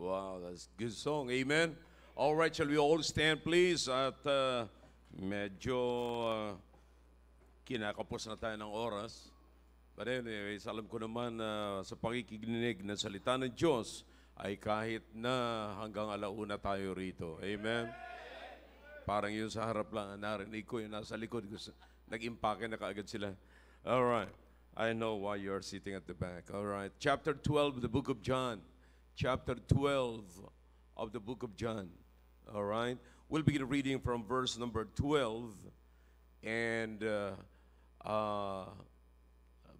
Wow, that's a good song. Amen. All right, shall we all stand, please? At medyo kinakapos na tayo ng oras. But anyways, alam ko naman na sa pakikinig ng salita ng Diyos ay kahit na hanggang alauna tayo rito. Amen. Parang yun sa harap lang, narinig ko yung nasa likod. Nag-impake na kaagad sila. All right. I know why you're sitting at the back. All right. Chapter 12 of the book of John. Chapter 12 of the book of John. All right. We'll begin reading from verse number 12. And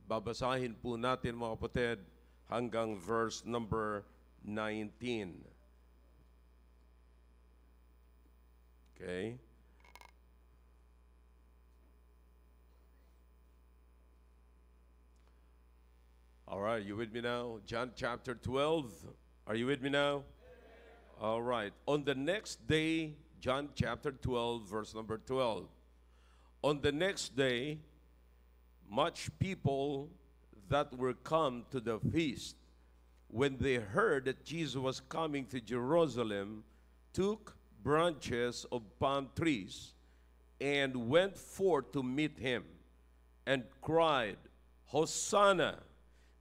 babasahin po natin mga kapatid hanggang verse number 19. Okay. All right, you with me now? John chapter 12. Are you with me now? All right. On the next day, John chapter 12, verse number 12. On the next day, much people that were come to the feast, when they heard that Jesus was coming to Jerusalem, took branches of palm trees and went forth to meet him and cried, Hosanna!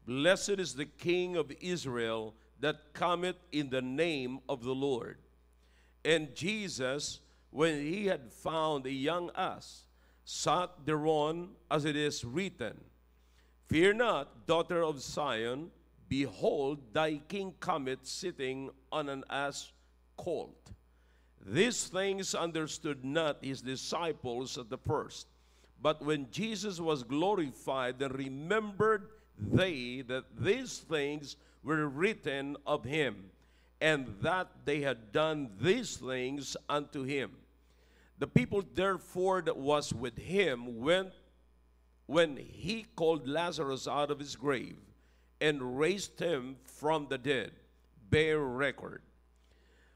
Blessed is the King of Israel that cometh in the name of the Lord. And Jesus, when he had found a young ass, sat thereon, as it is written, Fear not, daughter of Zion, behold, thy king cometh sitting on an ass colt. These things understood not his disciples at the first. But when Jesus was glorified, then remembered they that these things were written of him, and that they had done these things unto him. The people therefore that was with him went when he called Lazarus out of his grave and raised him from the dead, bear record.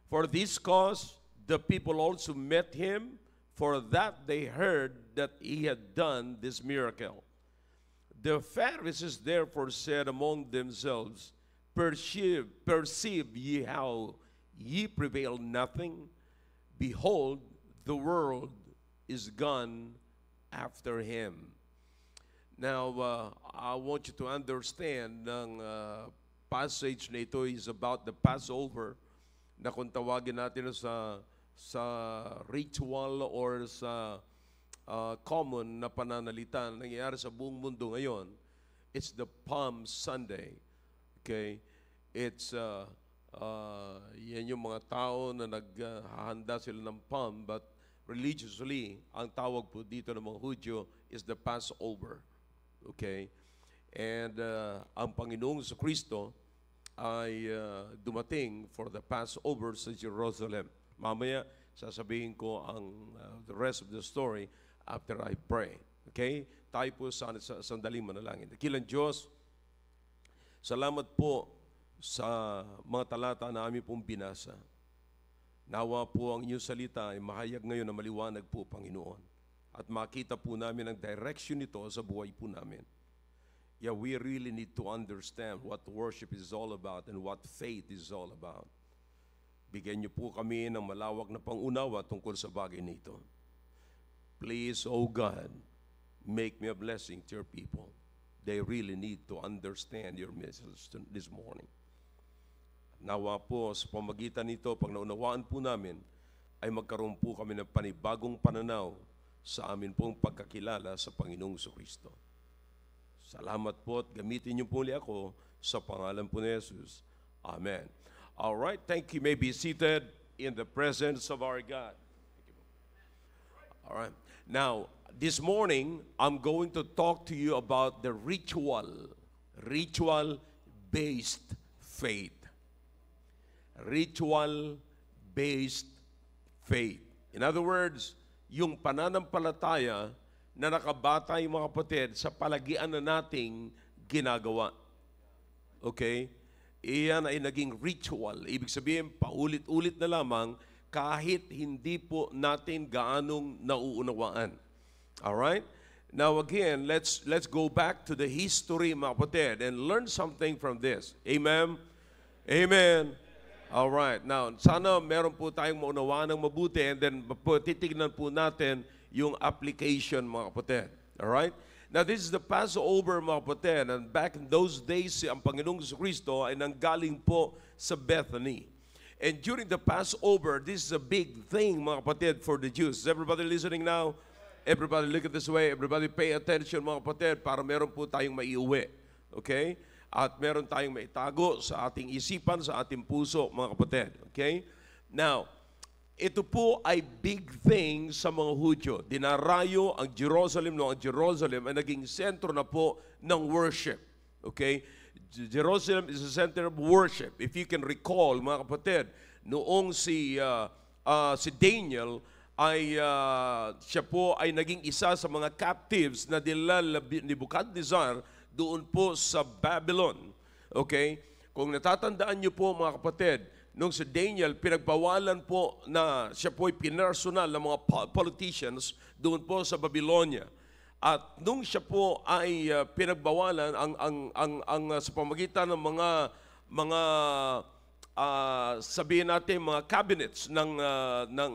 For this cause the people also met him, for that they heard that he had done this miracle. The Pharisees therefore said among themselves, Perceive ye how ye prevail nothing? Behold, the world is gone after him. Now, I want you to understand ng passage na ito is about the Passover, na kung tawagin natin sa ritual or sa common na pananalita na nangyayari sa buong mundo ngayon, it's the Palm Sunday. Okay? It's, yan yung mga tao na naghahanda sila ng palm, but religiously, ang tawag po dito ng mga Hudyo is the Passover. Okay? And ang Panginoong Kristo ay dumating for the Passover sa Jerusalem. Mamaya, sasabihin ko ang the rest of the story after I pray. Okay? Tayo po sandaling manalangin. Dakilang Diyos, salamat po sa mga talata na aming pong binasa. Nawa po ang iyong salita ay mahayag ngayon na maliwanag po, Panginoon. At makita po namin ang direction nito sa buhay po namin. Yeah, we really need to understand what worship is all about and what faith is all about. Bigyan niyo po kami ng malawak na pangunawa tungkol sa bagay nito. Please, oh God, make me a blessing to your people. They really need to understand your message this morning. Nawa po sa pamagitan nito, pag naunawaan po namin, ay magkaroon po kami ng panibagong pananaw sa amin pong pagkakilala sa Panginoong Kristo. Salamat po at gamitin niyo po ulit ako sa pangalan po ni Jesus. Amen. All right, thank you. You may be seated in the presence of our God. All right. Now, this morning, I'm going to talk to you about the ritual-based faith. Ritual-based faith. In other words, yung pananampalataya na nakabatay mga kapatid sa palagian na nating ginagawa. Okay? Iyan ay naging ritual. Ibig sabihin, paulit-ulit na lamang kahit hindi po natin gaanong nauunawaan. All right? Now again, let's go back to the history, mga kapatid, and learn something from this. Amen? Amen. All right. Now, sana meron po tayong maunawaan ng mabuti and then titignan po natin yung application, mga kapatid. All right? Now, this is the Passover, mga kapatid. And back in those days, ang Panginoong Jesucristo ay nanggaling po sa Bethany. And during the Passover, this is a big thing, mga kapatid, for the Jews. Is everybody listening now? Everybody look at this way. Everybody pay attention, mga kapatid, para meron po tayong maiuwi. Okay? At meron tayong maitago sa ating isipan, sa ating puso, mga kapatid. Okay? Now, ito po ay big thing sa mga Hudyo. Dinarayo ang Jerusalem, no? Ang Jerusalem ay naging sentro na po ng worship. Okay? Jerusalem is the center of worship. If you can recall, mga kapatid, noong si Daniel ay siya po ay naging isa sa mga captives na dinala ni Nebuchadnezzar doon po sa Babylon. Okay? Kung natatandaan niyo po, mga kapatid, nung si Daniel, pinagbawalan po na siya po ay pinersonal ng mga politicians doon po sa Babylonia. At nung siya po ay pinagbawalan ang sa pamagitan ng mga sabihin natin mga cabinets ng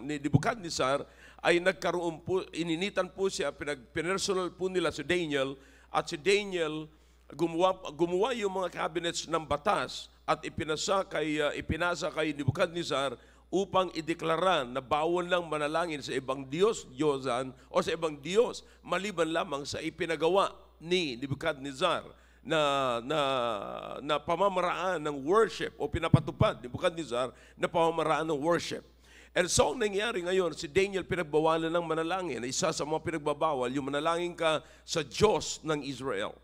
ni Nebuchadnezzar, ay nagkaroon po, ininitan po siya, pinersonal po nila si Daniel, at si Daniel gumawa yung mga cabinets ng batas at ipinasa kay Nebuchadnezzar upang ideklara na bawal lang manalangin sa ibang Diyosan o sa ibang Diyos maliban lamang sa ipinagawa ni Nebuchadnezzar na pamamaraan ng worship o pinapatupad ni Nebuchadnezzar na pamamaraan ng worship. And so, ang nangyari ngayon, si Daniel pinagbawalan ng manalangin. Isa sa mga pinagbabawal, yung manalangin ka sa Diyos ng Israel.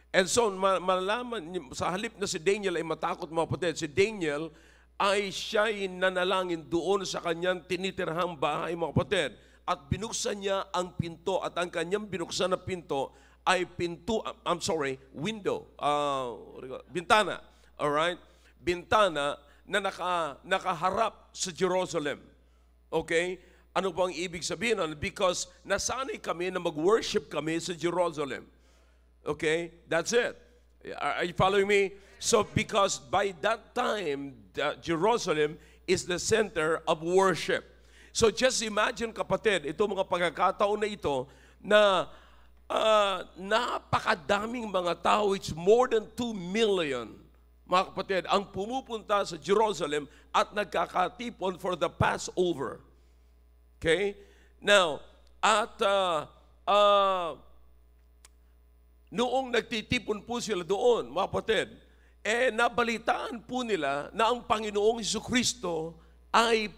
And so, malalaman, sa halip na si Daniel ay matakot, mga kapatid, si Daniel ay siya'y nanalangin doon sa kanyang tinitirhang bahay, mga kapatid. At binuksan niya ang pinto, at ang kanyang binuksan na pinto ay window, bintana, alright? Bintana na nakaharap sa Jerusalem. Okay? Ano po ang ibig sabihin? Because nasanay kami na mag-worship kami sa Jerusalem. Okay? That's it. Are you following me? So, because by that time, Jerusalem is the center of worship. So, just imagine, kapatid, ito mga pagkakataon na ito na napakadaming mga tao, it's more than 2 million, mga kapatid, ang pumupunta sa Jerusalem at nagkakatipon for the Passover. Okay? Now, noong nagtitipon po sila doon, mga kapatid, nabalitaan po nila na ang Panginoong Jesucristo ay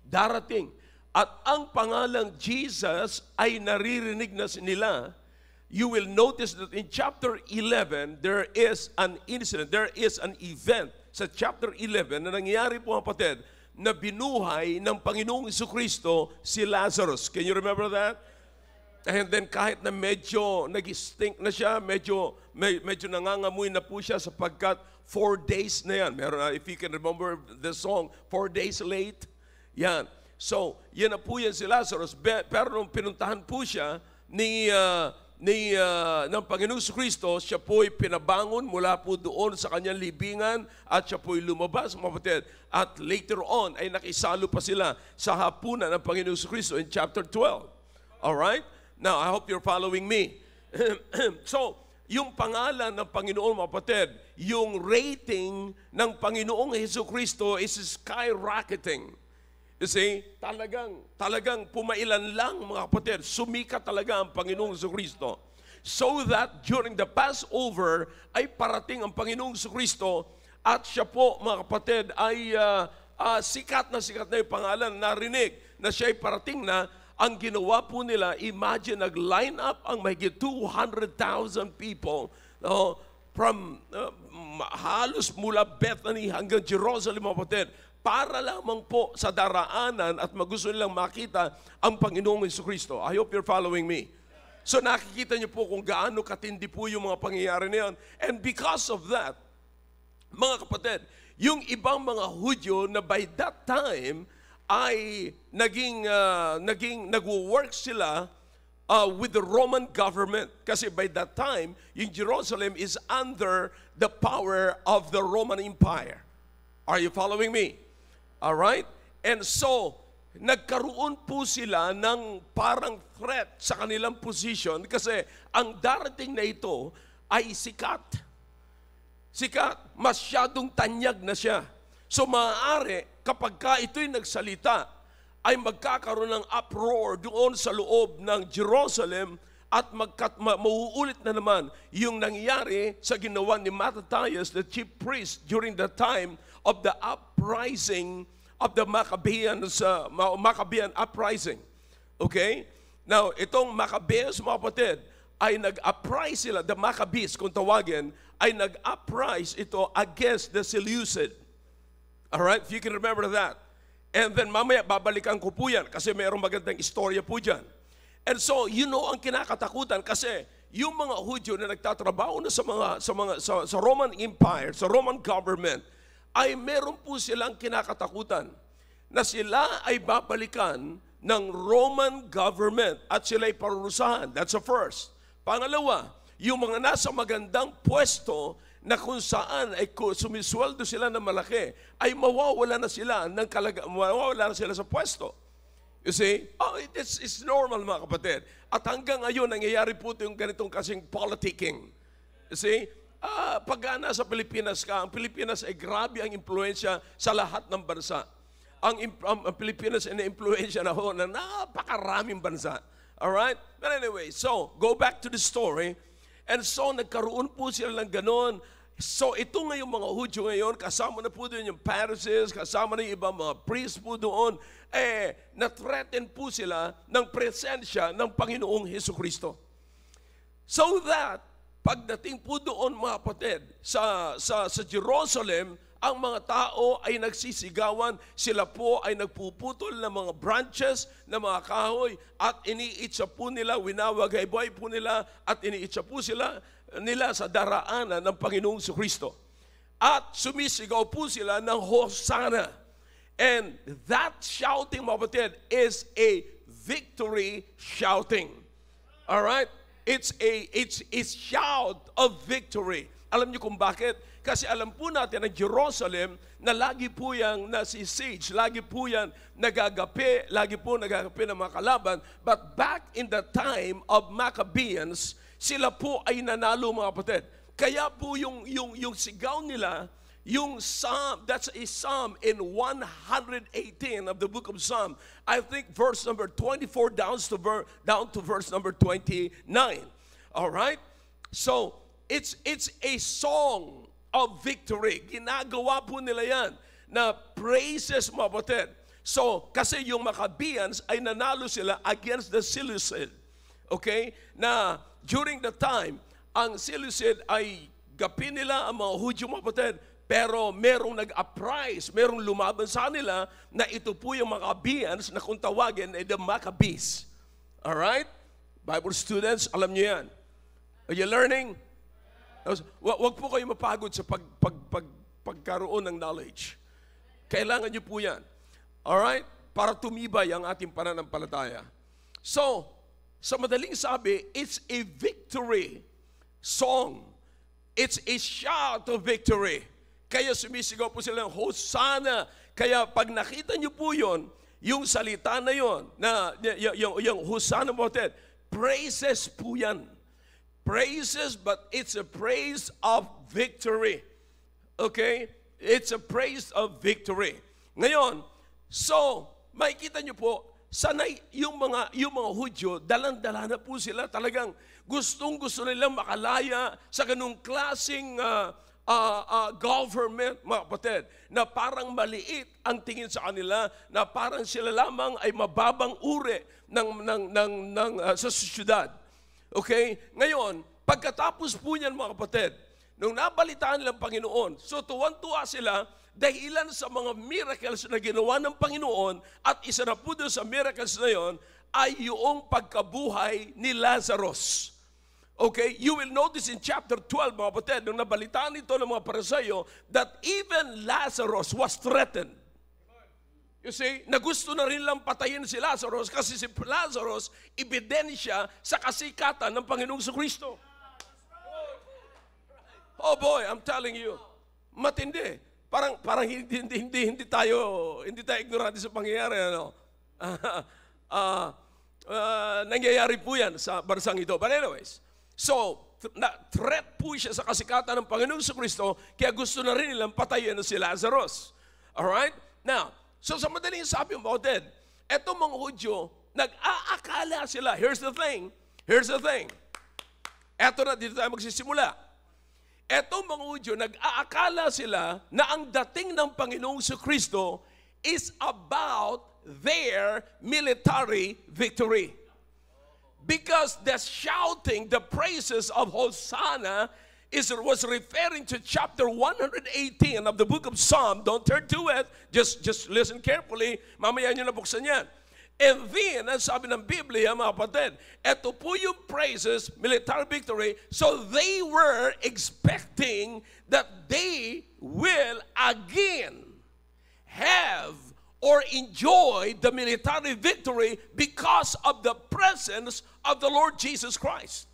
darating. At ang pangalang Jesus ay naririnig na nila. You will notice that in chapter 11, there is an incident, there is an event sa chapter 11 na nangyari po, mga kapatid, na binuhay ng Panginoong Jesucristo si Lazarus. Can you remember that? And then kahit na medyo nag-stink na siya, medyo nangangamoy na po siya sapagkat 4 days na yan. Meron, if you can remember the song, 4 days late. Yan. So, yan na po yan si Lazarus. Pero nung pinuntahan po siya ng Panginoong Jesucristo, siya po'y pinabangon mula po doon sa kanyang libingan at siya po'y lumabas, mga kapatid. At later on ay nakisalo pa sila sa hapunan ng Panginoong Jesucristo in chapter 12. Alright? Now, I hope you're following me. So, yung pangalan ng Panginoon, mga kapatid, yung rating ng Panginoong Jesucristo is skyrocketing. You see, talagang pumailan lang, mga kapatid, sumikat talaga ang Panginoong Jesucristo. So that during the Passover ay parating ang Panginoong Jesucristo at siya po, mga kapatid, ay sikat na yung pangalan, narinig na siya ay parating na. Ang ginawa po nila, imagine, nag-line up ang mahigit 200,000 people from halos mula Bethany hanggang Jerusalem, mga kapatid, para lamang po sa daraanan at magusto nilang makita ang Panginoong Jesucristo. I hope you're following me. So nakikita niyo po kung gaano katindi po yung mga pangyayari na yan. And because of that, mga kapatid, yung ibang mga Hudyo na by that time ay nagwo-work sila with the Roman government. Kasi by that time, yung Jerusalem is under the power of the Roman Empire. Are you following me? All right? And so, nagkaroon po sila ng parang threat sa kanilang position kasi ang darating na ito ay sikat. Sikat. Masyadong tanyag na siya. So maaari, kapag ka ito'y nagsalita, ay magkakaroon ng uproar doon sa loob ng Jerusalem at mauulit na naman yung nangyari sa ginawa ni Mattathias, the chief priest, during the time of the uprising of the Maccabean uprising. Okay? Now, itong Maccabees, mga kapatid, ay nag-uprise sila, the Maccabees, kung tawagin, ay nag-uprise ito against the Seleucid. Alright? If you can remember that. And then mamaya, babalikan ko po yan kasi mayroong magandang istorya po dyan. And so, ang kinakatakutan kasi yung mga Hudyo na nagtatrabaho na sa Roman Empire, sa Roman government, ay meron po silang kinakatakutan na sila ay babalikan ng Roman government at sila ay parurusahan. That's the first. Pangalawa, yung mga nasa magandang pwesto na kung saan ay sumisweldo sila ng malaki, ay mawawala na sila sa pwesto. You see? It's normal, mga kapatid. At hanggang ngayon, nangyayari po yung ganitong kasing politicking. You see? Pag nasa Pilipinas ka, ang Pilipinas ay grabe ang impluensya sa lahat ng bansa. Ang Pilipinas ay na-impluensya na napakaraming bansa. Alright? But anyway, so, go back to the story. And so, nagkaroon po sila ng ganon. So, ito ngayong mga Hudyo ngayon, kasama na po doon yung Pharisees, kasama na yung ibang mga priests po doon, na-threaten po sila ng presensya ng Panginoong Hesukristo. So that, pagdating po doon, mga kapatid, sa Jerusalem, ang mga tao ay nagsisigawan, sila po ay nagpuputol ng mga branches ng mga kahoy at iniitsa po nila, winawagay-buhay po nila at iniitsa po nila sa daraanan ng Panginoong Kristo. At sumisigaw po sila ng Hosanna. And that shouting, mga kapatid, is a victory shouting. Alright? It's a shout of victory. Alam niyo kung bakit? Kasi alam po natin na Jerusalem na lagi po yung nasi-siege, lagi po yan nagagapi ng mga kalaban. But back in the time of Maccabeans, sila po ay nanalo, mga kapatid. Kaya po yung sigaw nila, yung psalm, that's a psalm in 118 of the book of Psalm. I think verse number 24 down to verse number 29. All right? So, it's a song of victory. Ginagawa po nila yan na praises, mga kapatid. So, kasi yung Maccabeans ay nanalo sila against the Seleucid. Okay? Na during the time, ang Seleucid ay gapi nila ang mga Hudyo, mga kapatid, pero merong nag-uprise, merong lumaban sa nila na ito po yung Maccabeans na kung tawagin ay the Maccabees. Alright? Bible students, alam niyo yan. Are you learning? Wag po kayo mapagod sa pagkaroon ng knowledge. Kailangan niyo po yan. Alright? Para tumibay ang ating pananampalataya. So, sa madaling sabi, it's a victory song. It's a shout of victory. Kaya sumisigaw po sila ng Hosanna. Kaya pag nakita niyo po yon, yung salita na yon, na yung Hosanna mo, praises po yan. Praises, but it's a praise of victory. Okay? It's a praise of victory. Ngayon, so, makikita niyo po, sanay yung mga Hudyo, dalang-dala na po sila, talagang gustong-gusto nilang makalaya sa ganung klaseng government, mga kapatid, na parang maliit ang tingin sa kanila, na parang sila lamang ay mababang uri sa syudad. Okay? Ngayon, pagkatapos po niyan, mga kapatid, nung nabalitaan nilang Panginoon, so tuwan-tuwa sila dahilan sa mga miracles na ginawa ng Panginoon, at isa na po doon sa miracles na yon ay yung pagkabuhay ni Lazarus. Okay? You will notice in chapter 12, mga kapatid, nung nabalitaan ito ng mga Parisayo, that even Lazarus was threatened. You see, na gusto na rin lang patayin si Lazarus kasi si Lazarus, ebidensya sa kasikatan ng Panginoong Kristo. Oh boy, I'm telling you, matindi. parang hindi tayo ignorante sa pangyayari, ano? Nangyayari po yan sa bansang ito. But anyways, so, threat po siya sa kasikatan ng Panginoong Jesucristo, kaya gusto na rin nilang patayin na si Lazarus. Alright? Now, so sa madaling sabi mo, etong mga Hudyo, nag-aakala sila. Here's the thing. Eto na, dito tayo magsisimula. Etong mga Hudyo, nag-aakala sila na ang dating ng Panginoong Jesucristo is about their military victory. Because the shouting, the praises of Hosanna was referring to chapter 118 of the book of Psalm. Don't turn to it. Just listen carefully. Mamaya nyo nabuksan yan. And then, ang sabi ng Biblia, mga kapatid, eto po yung praises, military victory, so they were expecting that they will again have or enjoy the military victory because of the presence of the Lord Jesus Christ.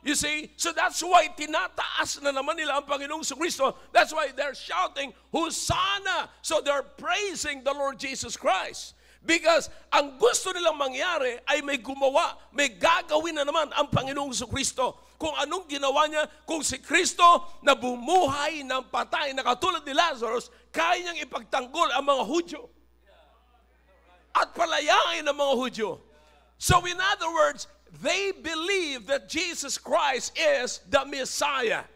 You see? So that's why tinataas na naman nila ang Panginoong Jesucristo. That's why they're shouting, Hosanna! So they're praising the Lord Jesus Christ. Because ang gusto nilang mangyari ay may gumawa, may gagawin na naman ang Panginoong Jesucristo. Kung anong ginawa niya, kung si Kristo na bumuhay ng patay na katulad ni Lazarus, kaya niyang ipagtanggol ang mga Hudyo. At palayain ang mga Hudyo. So in other words, they believe that Jesus Christ is the Messiah.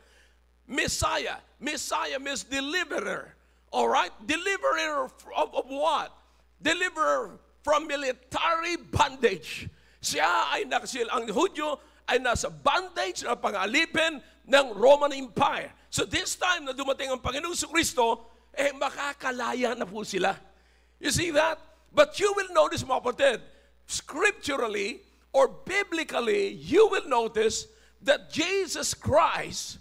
Messiah means deliverer. Alright? Deliverer of what? Deliverer from military bondage. Ang Hudyo ay nasa bondage na pangalipin ng Roman Empire. So this time na dumating ang Panginoong Jesucristo, makakalaya na po sila. You see that? But you will notice, mga kapatid, scripturally or biblically, you will notice that Jesus Christ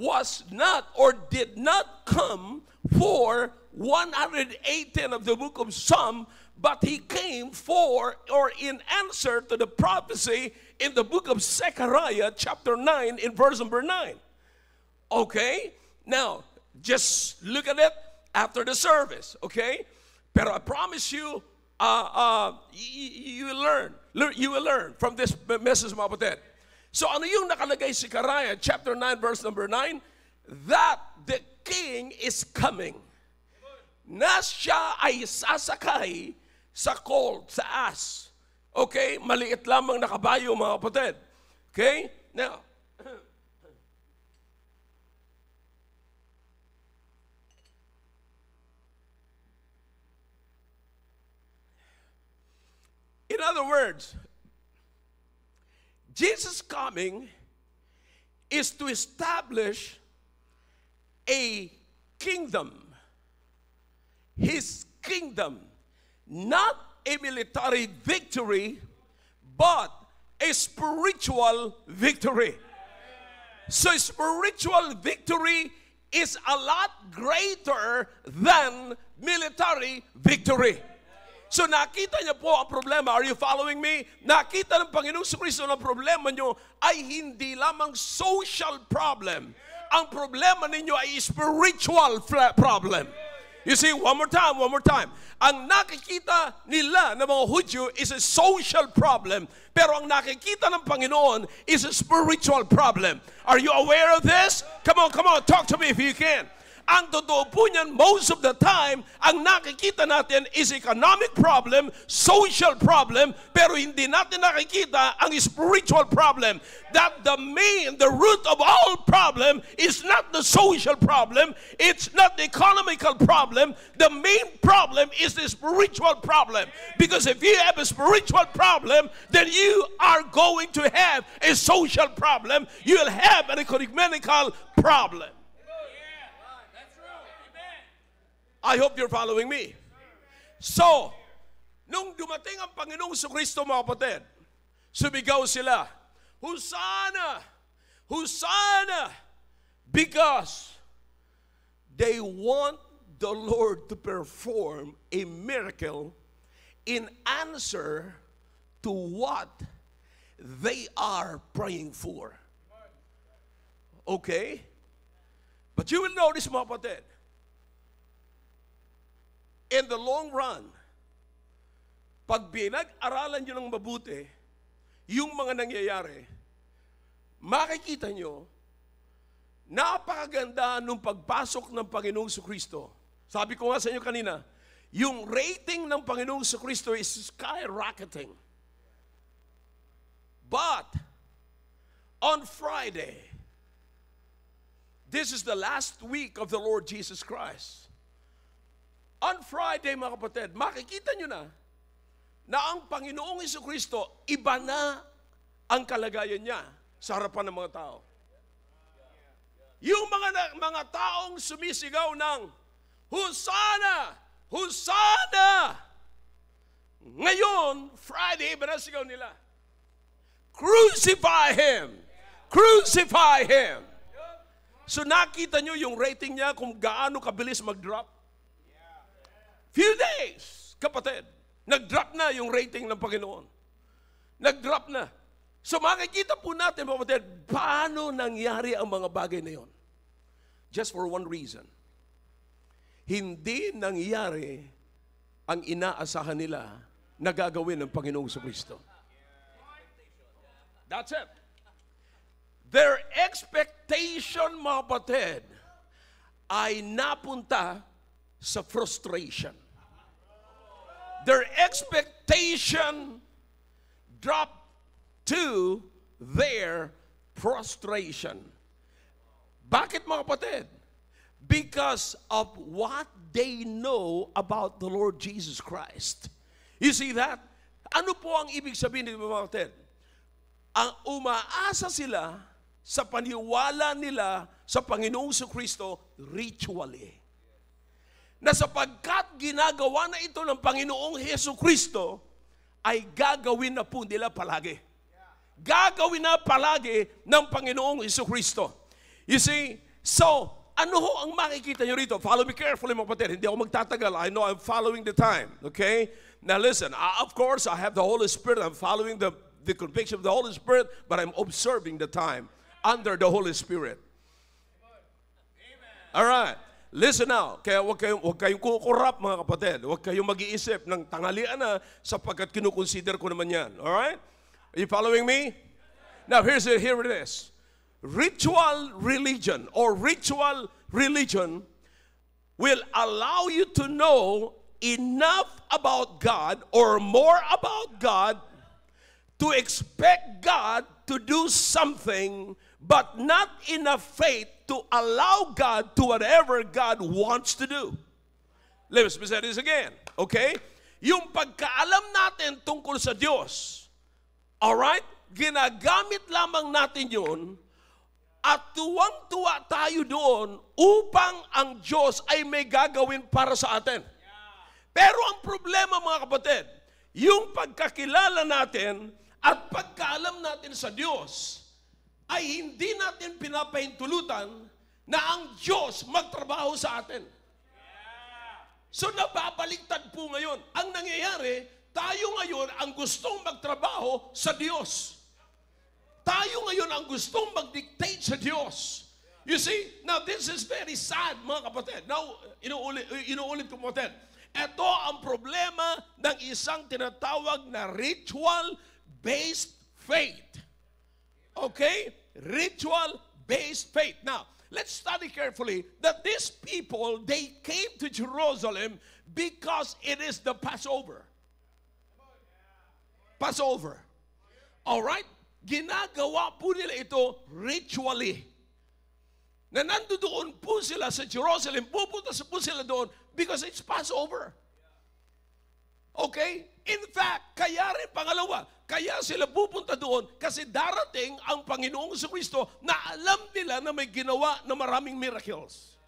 was not or did not come for 118 of the book of Psalm, but he came for or in answer to the prophecy in the book of Zechariah chapter 9 in verse number 9. Okay? Now, just look at it after the service, okay? Pero I promise you, you will learn from this message, mga kapatid. So ano yung nakalagay sa Zechariah chapter 9 verse number 9? That the king is coming. Na siya ay sasakay sa colt, sa ass. Okay? Maliit lamang na kabayo, mga kapatid. Okay? Now, in other words, Jesus' coming is to establish a kingdom. His kingdom, not a military victory, but a spiritual victory. So spiritual victory is a lot greater than military victory. So nakita niyo po ang problema. Are you following me? Nakita ng Panginoong Jesucristo na problema niyo ay hindi lamang social problem. Ang problema ninyo ay spiritual problem. You see, one more time. Ang nakikita nila ng mga Hudyo is a social problem. Pero ang nakikita ng Panginoon is a spiritual problem. Are you aware of this? Come on, talk to me if you can. Ang totoo po niyan, most of the time, ang nakikita natin is economic problem, social problem, pero hindi natin nakikita ang spiritual problem. That the root of all problem is not the social problem, it's not the economical problem. The main problem is the spiritual problem. Because if you have a spiritual problem, then you are going to have a social problem. You'll have an ecumenical problem. I hope you're following me. So, nung dumating ang Panginoong Jesucristo, mga kapatid, sumigaw sila, Hosanna! Hosanna! Because they want the Lord to perform a miracle in answer to what they are praying for. Okay? But you will notice, mga kapatid, in the long run, pag pinag-aralan nyo ng mabuti, yung mga nangyayari, makikita nyo, napakaganda nung pagpasok ng Panginoong Kristo. Sabi ko nga sa inyo kanina, yung rating ng Panginoong Kristo is skyrocketing. But, on Friday, this is the last week of the Lord Jesus Christ. On Friday, mga kapatid, makikita nyo na ang Panginoong Kristo, iba na ang kalagayan niya sa harapan ng mga tao. Yung mga taong sumisigaw ng Hosanna! Hosanna! Ngayon, Friday, iba na sigaw nila. Crucify Him! Crucify Him! So nakita nyo yung rating niya kung gaano kabilis mag-drop? Few days, kapatid, nag-drop na yung rating ng Panginoon. Nag-drop na. So makikita po natin, kapatid, paano nangyari ang mga bagay na yon? Just for one reason. Hindi nangyari ang inaasahan nila na gagawin ng Panginoong Kristo. That's it. Their expectation, mga kapatid, ay napunta sa frustration. Their expectation dropped to their frustration. Bakit, mga kapatid? Because of what they know about the Lord Jesus Christ. You see that? Ano po ang ibig sabihin nito, mga kapatid? Ang umaasa sila sa paniwala nila sa Panginoong Kristo ritually. Na sapagkat ginagawa na ito ng Panginoong Hesus Kristo, ay gagawin na po nila palagi. Gagawin na palagi ng Panginoong Hesus Kristo. You see, so, ano ho ang makikita nyo rito? Follow me carefully, mga kapatid. Hindi ako magtatagal. I know I'm following the time. Okay? Now listen, of course, I have the Holy Spirit. I'm following the conviction of the Holy Spirit, but I'm observing the time under the Holy Spirit. All right. Listen now. Kaya huwag kayong kukurap, mga kapatid. Huwag kayong mag-iisip ng tanghalian na sapagkat kinukonsider ko naman yan. All right? Are you following me? Now, here it is. Ritual religion or ritual religion will allow you to know enough about God or more about God to expect God to do something, but not enough faith to allow God to whatever God wants to do. Let me say this again, okay? Yung pagkaalam natin tungkol sa Diyos, alright? Ginagamit lamang natin yun at tuwang-tuwa tayo doon upang ang Diyos ay may gagawin para sa atin. Pero ang problema, mga kapatid, yung pagkakilala natin at pagkaalam natin sa Diyos ay hindi natin pinapahintulutan na ang Diyos magtrabaho sa atin. So nababaliktad po ngayon. Ang nangyayari, tayo ngayon ang gustong magtrabaho sa Diyos. Tayo ngayon ang gustong mag-dictate sa Diyos. You see, now this is very sad, mga kapatid. Now, inuulit ko, kapatid. Ito ang problema ng isang tinatawag na ritual-based faith. Okay? Ritual-based faith. Now, let's study carefully that these people, they came to Jerusalem because it is the Passover. Passover. Alright? Ginagawa po nila ito ritually. Na nandoon po sila sa Jerusalem, pupunta po sila doon because it's Passover. Okay? In fact, kaya rin pangalawa, kaya sila pupunta doon kasi darating ang Panginoong Kristo na alam nila na may ginawa na maraming miracles.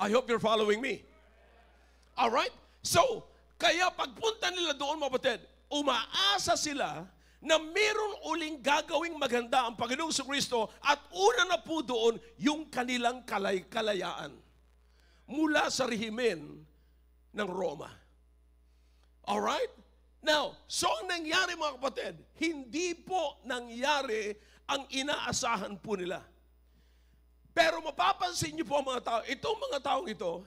I hope you're following me. Alright? So, kaya pagpunta nila doon, mga kapatid, umaasa sila na meron uling gagawing maganda ang Panginoong Kristo at una na po doon yung kanilang kalayaan mula sa rehimen ng Roma. Alright? Now, so ang nangyari, mga kapatid, hindi po nangyari ang inaasahan po nila. Pero mapapansin niyo po, mga tao, itong mga taong ito,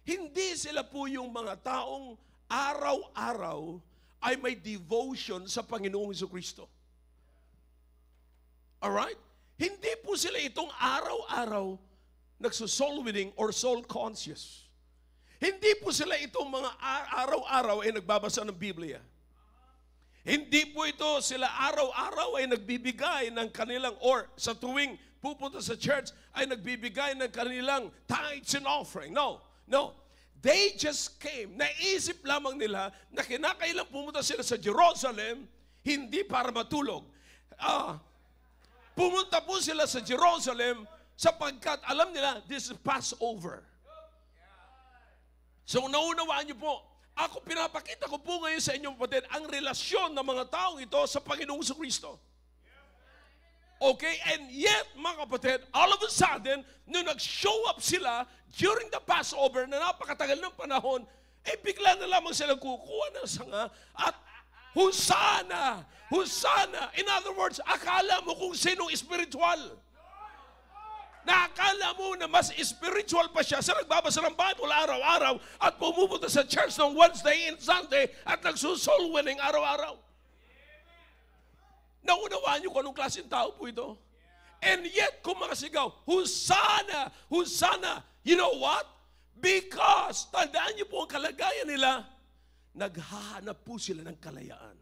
Hindi sila po yung mga taong araw-araw ay may devotion sa Panginoong Jesucristo. Alright? Hindi po sila itong araw-araw nagso-soul winning or soul conscious. Hindi po sila itong mga araw-araw ay nagbabasa ng Biblia. Hindi po ito sila araw-araw ay nagbibigay ng kanilang, or sa tuwing pupunta sa church ay nagbibigay ng kanilang tithes and offering. No, no. They just came. Naisip lamang nila na kinakailang pumunta sila sa Jerusalem, hindi para matulog. Pumunta po sila sa Jerusalem sapagkat alam nila, this is Passover. So naunawaan niyo po, ako pinapakita ko po ngayon sa inyong kapatid ang relasyon ng mga taong ito sa Panginoong Jesucristo. Okay? And yet, mga kapatid, all of a sudden, nung nag-show up sila during the Passover na napakatagal ng panahon, bigla na lamang sila kukuha ng sanga at Hosanna! Hosanna! In other words, akala mo kung sinong spiritual. Nakakala mo na mas spiritual pa siya sa nagbabasa ng Bible araw-araw at pumupunta sa church ng Wednesday and Sunday at nagsusoul winning araw-araw. Naunawaan niyo kung anong klaseng tao po ito? And yet, kumasigaw, Hosanna! Hosanna! You know what? Because, tandaan niyo po ang kalagayan nila, naghahanap po sila ng kalayaan.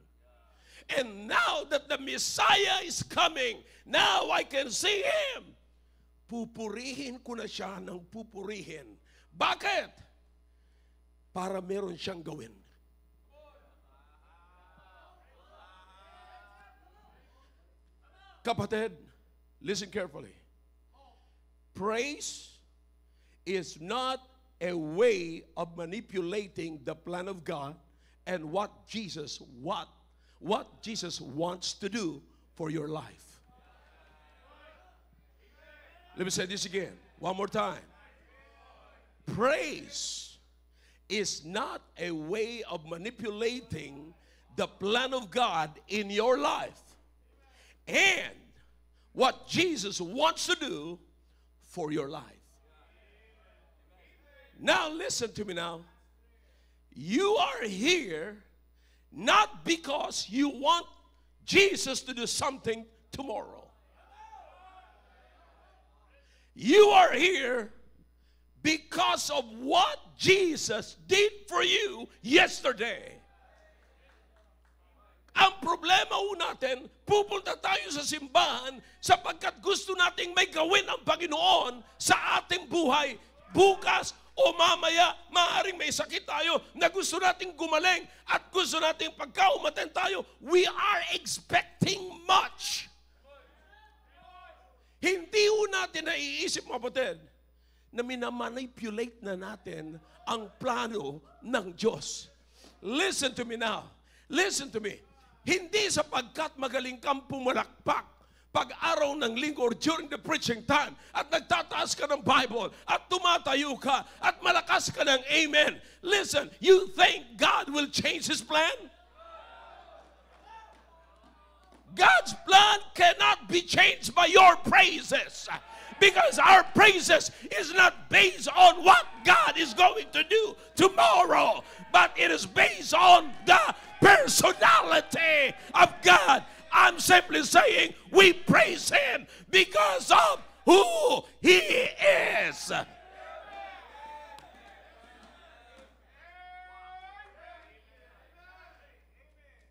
And now that the Messiah is coming, now I can see Him. Pupurihin ko na siya ng pupurihin. Bakit? Para meron siyang gawin. Kapatid, listen carefully. Praise is not a way of manipulating the plan of God and what Jesus wants to do for your life. Let me say this again, one more time. Praise is not a way of manipulating the plan of God in your life and what Jesus wants to do for your life. Now listen to me now. You are here not because you want Jesus to do something tomorrow. You are here because of what Jesus did for you yesterday. Ang problema ho natin, pupunta tayo sa simbahan sapagkat gusto nating may gawin ang Panginoon sa ating buhay. Bukas o mamaya, maaaring may sakit tayo na gusto nating gumaling at gusto nating pagkaumaten tayo. We are expecting much. Hindi ho natin naiisip, mga kapatid, na minamanipulate na natin ang plano ng Diyos. Listen to me now. Listen to me. Hindi sapagkat magaling kang pumalakpak pag-araw ng linggo or during the preaching time at nagtataas ka ng Bible at tumatayo ka at malakas ka ng amen. Listen, you think God will change His plan? God's plan cannot be changed by your praises because our praises is not based on what God is going to do tomorrow, but it is based on the personality of God. I'm simply saying we praise Him because of who He is.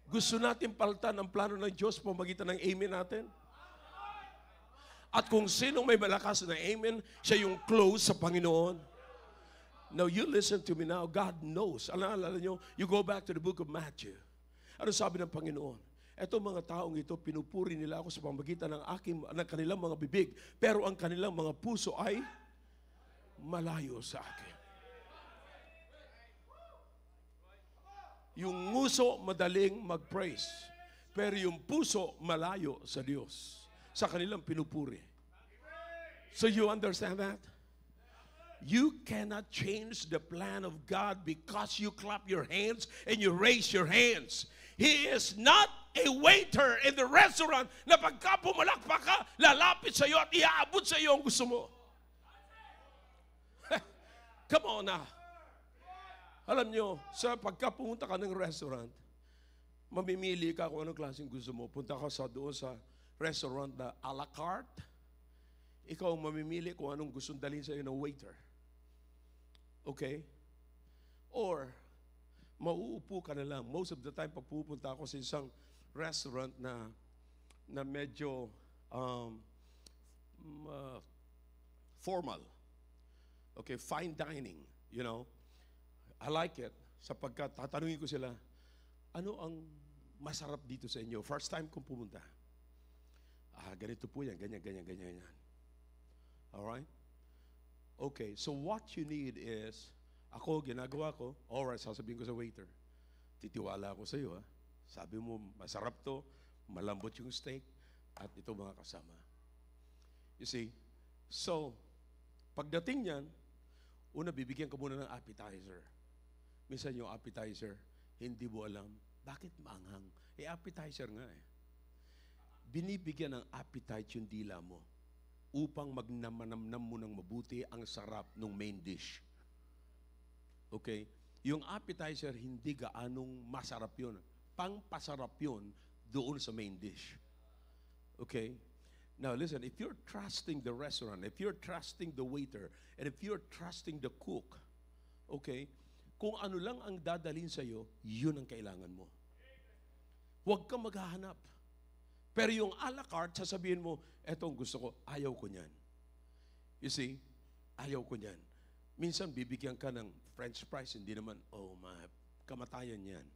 Gusto natin palitan ang plano ng Diyos pamagitan ng amen natin? At kung sinong may malakas na amen, siya yung close sa Panginoon. Now you listen to me now. God knows. Alala nyo, you go back to the book of Matthew. Ano sabi ng Panginoon? Etong mga taong ito, pinupuri nila ako sa pamagitan ng kanilang mga bibig, pero ang kanilang mga puso ay malayo sa akin. Yung nguso madaling mag-praise, pero yung puso malayo sa Diyos, sa kanilang pinupuri. So you understand that? You cannot change the plan of God because you clap your hands and you raise your hands. He is not a waiter in the restaurant na pagka pumalakpak ka, lalapit sa iyo at iaabot sa iyo ang gusto mo. Come on now. Alam nyo, sa pagka pumunta ka ng restaurant, mamimili ka kung anong klaseng gusto mo. Punta ka doon sa restaurant na a la carte. Ikaw ang mamimili kung anong gustong dalhin sa'yo ng waiter. Okay? Or, mauupo ka na lang. Most of the time, pag pupunta ako sa isang restaurant na medyo formal. Okay, fine dining, you know. I like it sapagkat tatanungin ko sila, ano ang masarap dito sa inyo? First time kong pumunta. Ganito po yan, ganyan. Alright? Okay, so what you need is, ako, ginagawa ko, alright, sasabihin ko sa waiter, titiwala ako sa iyo, ha? Sabi mo, masarap to, malambot yung steak, at ito mga kasama. You see? So, pagdating niyan, una, bibigyan ka muna ng appetizer. Minsan yung appetizer, hindi mo alam, bakit maanghang? Appetizer nga eh. Binibigyan ng appetite yung dila mo upang magnamanamnam mo ng mabuti ang sarap ng main dish. Okay? Yung appetizer, hindi gaanong masarap yun. Pangpasarap yun doon sa main dish. Okay? Now listen, if you're trusting the restaurant, if you're trusting the waiter, and if you're trusting the cook, okay, kung ano lang ang dadalhin sa'yo, yun ang kailangan mo. Huwag kang maghahanap. Pero yung a la carte, sasabihin mo, etong gusto ko, ayaw ko niyan. You see? Ayaw ko niyan. Minsan, bibigyan ka ng French fries, hindi naman, oh my, kamatayan yan.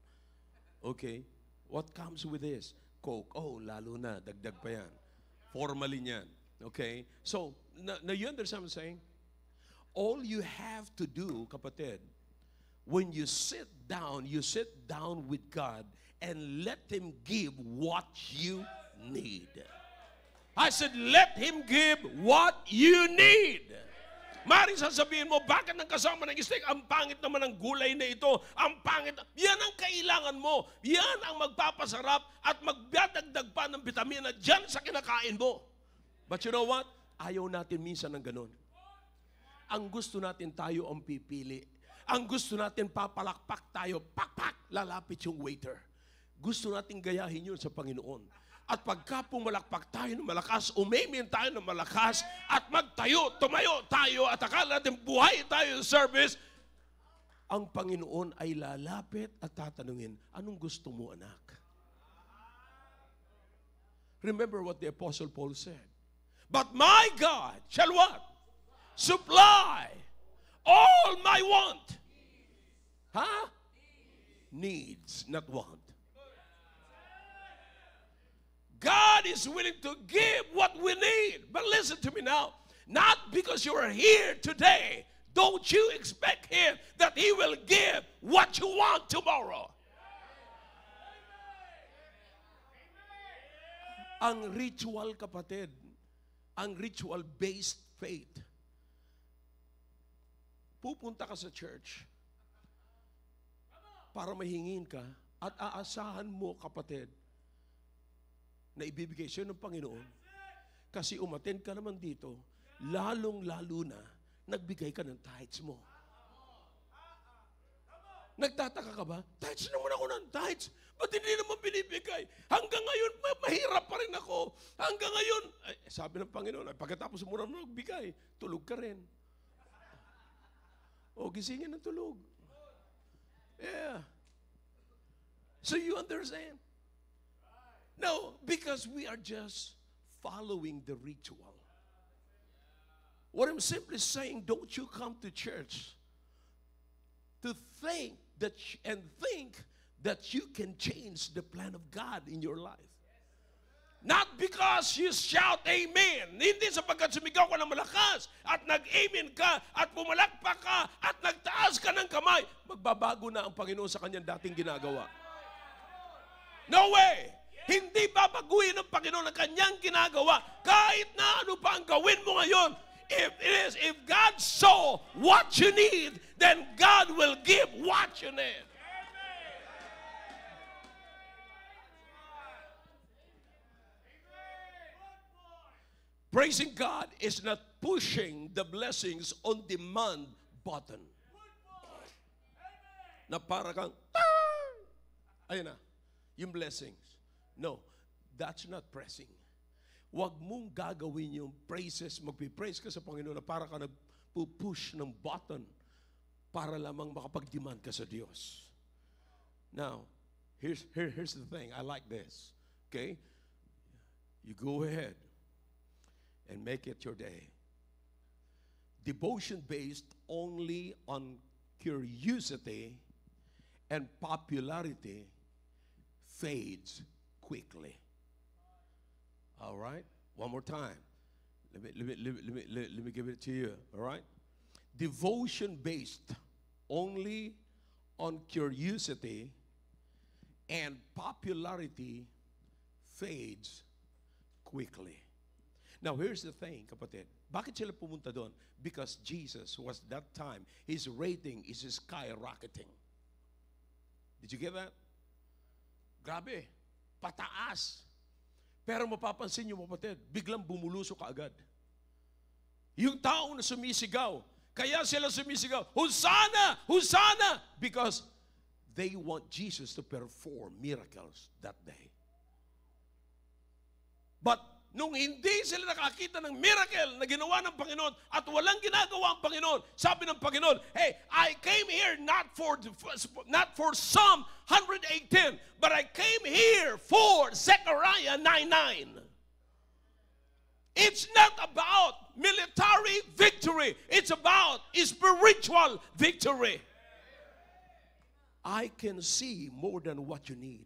Okay? What comes with this? Coke. Oh, lalo na, dagdag pa yan. Formally niyan. Okay? So, now you understand what I'm saying? All you have to do, kapatid, when you sit down with God and let Him give what you need. I said, let Him give what you need. Maring sasabihin mo, bakit nang kasama ng steak? Ang pangit naman ng gulay na ito. Ang pangit. Yan ang kailangan mo. Yan ang magpapasarap at magdadagdag pa ng vitamina dyan sa kinakain mo. But you know what? Ayaw natin minsan ng ganun. Ang gusto natin tayo ang pipili. Ang gusto natin papalakpak tayo. Pakpak! Lalapit yung waiter. Gusto natin gayahin yun sa Panginoon. At pagka pumalakpak tayo ng malakas, umimin tayo ng malakas, at tumayo tayo, at akala natin buhay tayo sa service, ang Panginoon ay lalapit at tatanungin, anong gusto mo, anak? Remember what the Apostle Paul said. But my God shall what? Supply all my want. Huh? Needs, not want. God is willing to give what we need. But listen to me now. Not because you are here today, don't you expect Him that He will give what you want tomorrow. Ang ritual, kapatid, ang ritual-based faith. Pupunta ka sa church para mahingin ka at aasahan mo, kapatid, na ibibigay sa'yo ng Panginoon kasi umattend ka naman dito, lalong-lalo na nagbigay ka ng tithes mo. Nagtataka ka ba? Tithes naman ako ng tithes. Ba't hindi naman binibigay? Hanggang ngayon, mahirap pa rin ako. Hanggang ngayon, sabi ng Panginoon, pagkatapos mo naman nagbigay, tulog ka rin. O, gisingin ng tulog. Yeah. So you understand? No, because we are just following the ritual. What I'm simply saying, don't you come to church to think that you can change the plan of God in your life. Not because you shout amen. Hindi sapagkat sumigaw ka ng malakas at nag-amen ka at pumalakpak ka at nagtaas ka ng kamay, magbabago na ang Panginoon sa kanyang dating ginagawa. No way! Hindi babaguhin ng Panginoon ang kanyang ginagawa kahit na ano pa ang gawin mo ngayon. If God saw what you need, then God will give what you need. Praising God is not pushing the blessings on demand button. na para kang, ayun na, yung blessings. No, that's not pressing. Huwag mong gagawin yung praises, magpipraise ka sa Panginoon na para ka nagpupush ng button para lamang makapag-demand ka sa Diyos. Now, here's the thing. I like this. Okay? You go ahead and make it your day. Devotion based only on curiosity and popularity fades quickly. All right? One more time. Let me give it to you. All right? Devotion based only on curiosity and popularity fades quickly. Now, here's the thing, kapatid. Bakit sila pumunta doon? Because Jesus was that time, his rating is skyrocketing. Did you get that? Grabe. Pataas. Pero mapapansin niyo, kapatid, biglang bumulusok kaagad. Yung tao na sumisigaw, kaya sila sumisigaw, Hosanna! Hosanna! Because they want Jesus to perform miracles that day. But nung hindi sila nakakita ng miracle na ginawa ng Panginoon at walang ginagawa ang Panginoon, sabi ng Panginoon, hey, I came here not for Psalm 118, but I came here for Zechariah 9:9. It's not about military victory. It's about spiritual victory. I can see more than what you need.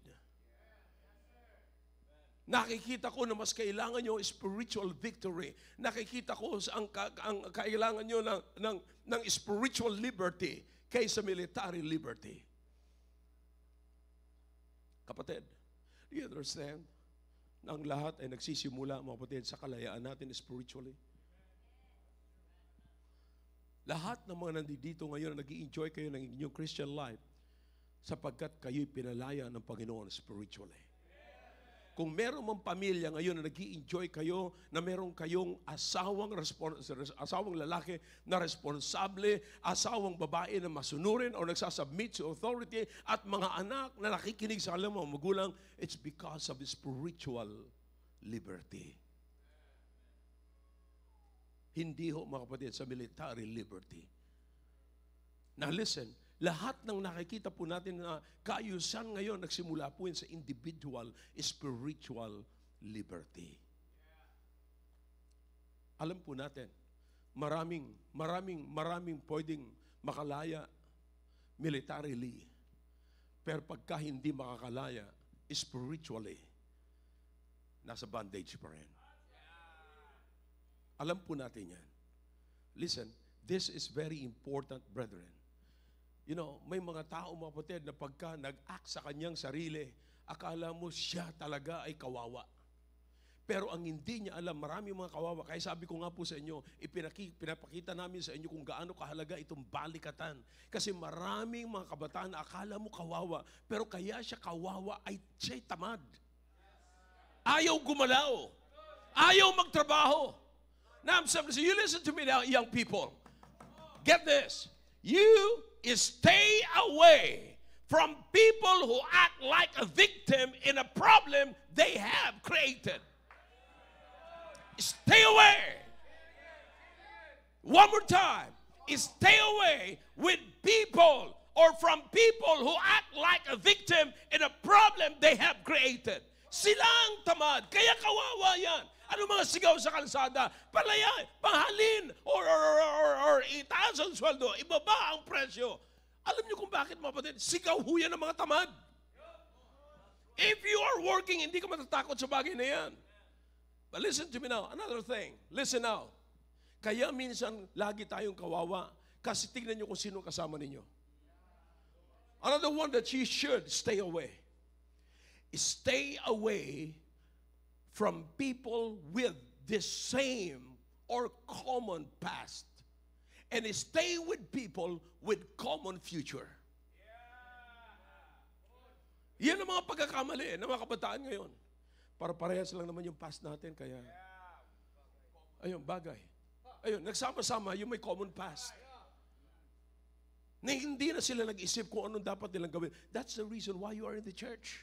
Nakikita ko na mas kailangan nyo spiritual victory. Nakikita ko ang kailangan nyo ng spiritual liberty kaysa military liberty. Kapatid, do you understand na ang lahat ay nagsisimula, mga kapatid, sa kalayaan natin spiritually? Lahat ng mga nandito ngayon na nag-i-enjoy kayo ng inyong Christian life sapagkat kayo'y pinalaya ng Panginoon spiritually. Kung meron mong pamilya ngayon na nag-i-enjoy kayo, na meron kayong asawang lalaki na responsable, asawang babae na masunurin o nagsasubmit to authority, at mga anak na nakikinig sa kanilang mga magulang, it's because of spiritual liberty. Hindi ho, mga kapatid, sa military liberty. Now listen, lahat ng nakikita po natin na kaayusan ngayon, nagsimula po yun sa individual spiritual liberty. Alam po natin, maraming pwedeng makalaya militarily. Pero pagka hindi makakalaya spiritually, nasa bondage pa rin. Alam po natin yan. Listen, this is very important, brethren. You know, may mga tao, mga kapatid, na pagka nag-act sa kanyang sarili, akala mo siya talaga ay kawawa. Pero ang hindi niya alam, marami mga kawawa. Kaya sabi ko nga po sa inyo, pinapakita namin sa inyo kung gaano kahalaga itong balikatan. Kasi maraming mga kabataan na akala mo kawawa, pero kaya siya kawawa ay siya'y tamad. Ayaw gumalaw. Ayaw magtrabaho. Now, you listen to me now, young people. Get this. You stay away from people who act like a victim in a problem they have created. Stay away. One more time. Stay away with people or from people who act like a victim in a problem they have created. Silang tamad. Kaya kawawa yan. Ano mga sigaw sa kalsada? Palaya, pahalin, or itaas ang sweldo, ibaba ang presyo. Alam niyo kung bakit, mga kapatid? Sigaw ho yan ng mga tamad. If you are working, hindi ka matatakot sa bagay na yan. But listen to me now, another thing. Listen now. Kaya minsan, lagi tayong kawawa kasi tignan niyo kung sino kasama ninyo. Another one that you should stay away. Stay away from people with the same or common past. And stay with people with common future. Yan ang mga pagkakamali ng mga kabataan ngayon. Para parehas lang naman yung past natin, kaya ayun, bagay. Ayun, nagsama-sama yung may common past. Na hindi na sila nag-isip kung anong dapat nilang gawin. That's the reason why you are in the church.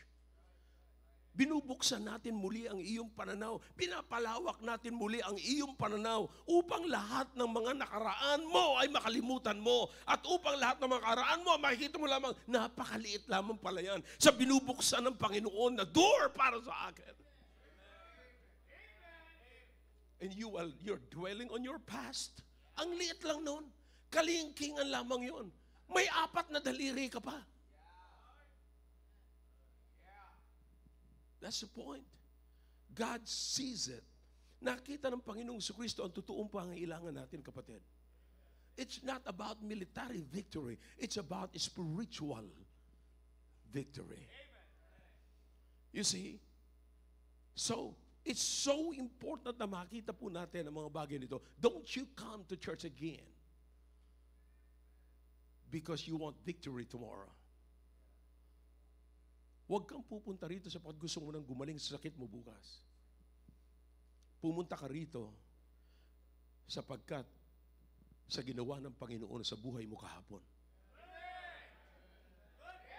Binubuksan natin muli ang iyong pananaw. Pinapalawak natin muli ang iyong pananaw upang lahat ng mga nakaraan mo ay makalimutan mo. At upang lahat ng mga nakaraan mo, makikita mo lamang, napakaliit lamang pala yan sa binubuksan ng Panginoon na door para sa akin. And you're dwelling on your past. Ang liit lang nun. Kalingkingan lamang yun. May 4 na daliri ka pa. That's the point. God sees it. Nakita ng Panginoong Jesucristo ang totoong pangangailangan natin, kapatid. It's not about military victory. It's about spiritual victory. You see? So, it's so important na makita po natin ang mga bagay nito. Don't you come to church again because you want victory tomorrow. Huwag kang pupunta rito sapagkat gusto mo nang gumaling sa sakit mo bukas. Pumunta ka rito sapagkat sa ginawa ng Panginoon sa buhay mo kahapon.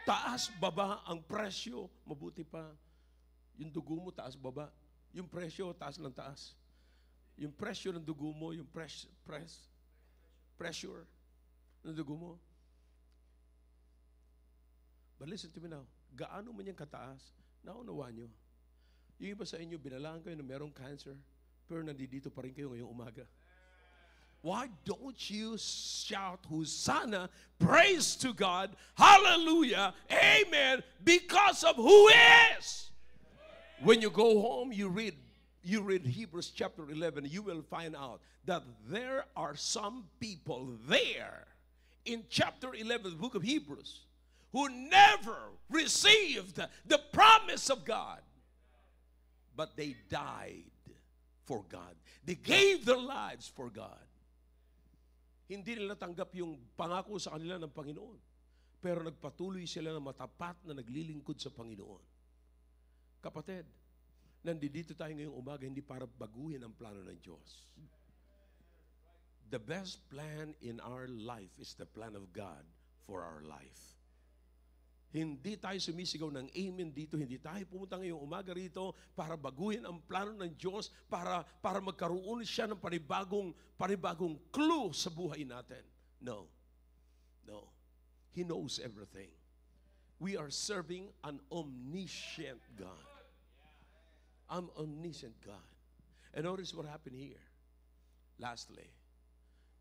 Taas, baba ang presyo, mabuti pa. Yung dugo mo, taas, baba. Yung presyo, taas ng taas. Yung presyo ng dugo mo, yung pressure ng dugo mo. But listen to me now. Gaano man yung kataas, naunawa nyo. Yung iba sa inyo, binalaan kayo na merong cancer, pero nandito pa rin kayo ngayong umaga. Why don't you shout Hosanna, praise to God, hallelujah, amen, because of who is? When you go home, you read Hebrews chapter 11, you will find out that there are some people there in chapter 11, the book of Hebrews, who never received the promise of God, but they died for God. They gave their lives for God. Hindi nila tanggap yung pangako sa kanila ng Panginoon, pero nagpatuloy sila na matapat na naglilingkod sa Panginoon. Kapatid, nandito tayo ngayong umaga hindi para baguhin ang plano ng Diyos. The best plan in our life is the plan of God for our life. Hindi tayo sumisigaw ng amen dito. Hindi tayo pumunta ngayong umaga rito para baguhin ang plano ng Diyos, para magkaroon siya ng panibagong clue sa buhay natin. No. No. He knows everything. We are serving an omniscient God. An omniscient God. And notice what happened here. Lastly,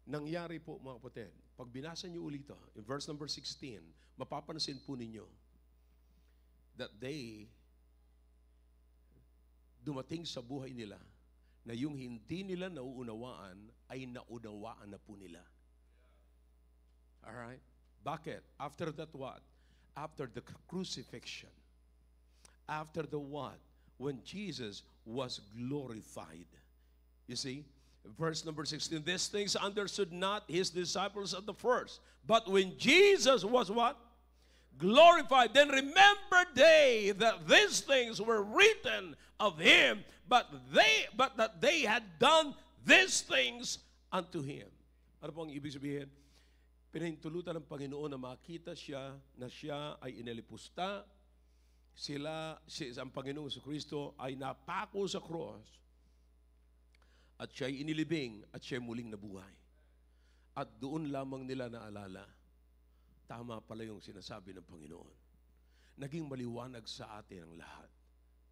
nangyari po mga kapatid, pag binasa niyo ulit ito, in verse number 16, mapapansin po ninyo that dumating sa buhay nila na yung hindi nila nauunawaan ay naunawaan na po nila. Alright? Bakit? After that what? After the crucifixion. After the what? When Jesus was glorified. You see? Verse number 16, these things understood not his disciples at the first. But when Jesus was what? Glorified. Then remembered they that these things were written of him, but that they had done these things unto him. Ano po ang ibig sabihin? Pinahintulutan ng Panginoon na makita siya na siya ay inalipusta. Ang Panginoong Jesucristo ay napako sa cross. At siya'y inilibing at siya'y muling nabuhay. At doon lamang nila naalala, tama pala yung sinasabi ng Panginoon. Naging maliwanag sa atin ang lahat.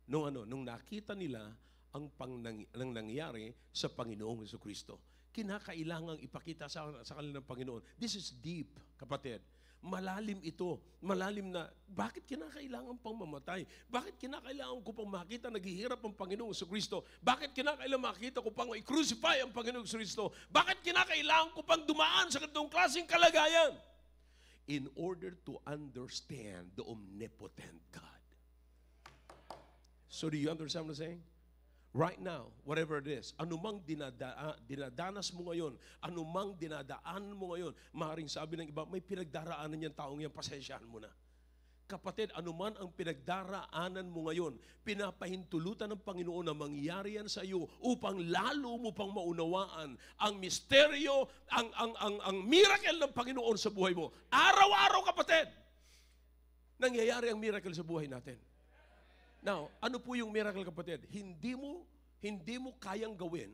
Nung nakita nila ang nangyari sa Panginoong Jesucristo, kinakailangang ipakita sa kanila ng Panginoon. This is deep, kapatid. Malalim ito. Malalim na, bakit kinakailangan pang mamatay? Bakit kinakailangan ko pang makita naghihirap ang Panginoong Jesucristo? Bakit kinakailangan makita ko pang i-crucify ang Panginoong Jesucristo? Bakit kinakailangan ko pang dumaan sa ganitong klaseng kalagayan? In order to understand the omnipotent God. So do you understand what I'm saying? Right now, whatever it is, anumang dinadanas mo ngayon, anumang dinadaan mo ngayon, maaaring sabi ng iba, may pinagdaraanan niyang taong yan, pasensyahan mo na. kapatid, anuman ang pinagdaraanan mo ngayon, pinapahintulutan ng Panginoon na mangyari yan sa iyo upang lalo mo pang maunawaan ang misteryo, ang miracle ng Panginoon sa buhay mo. Araw-araw, kapatid, nangyayari ang miracle sa buhay natin. Now, ano po yung miracle, kapatid? Hindi mo kayang gawin,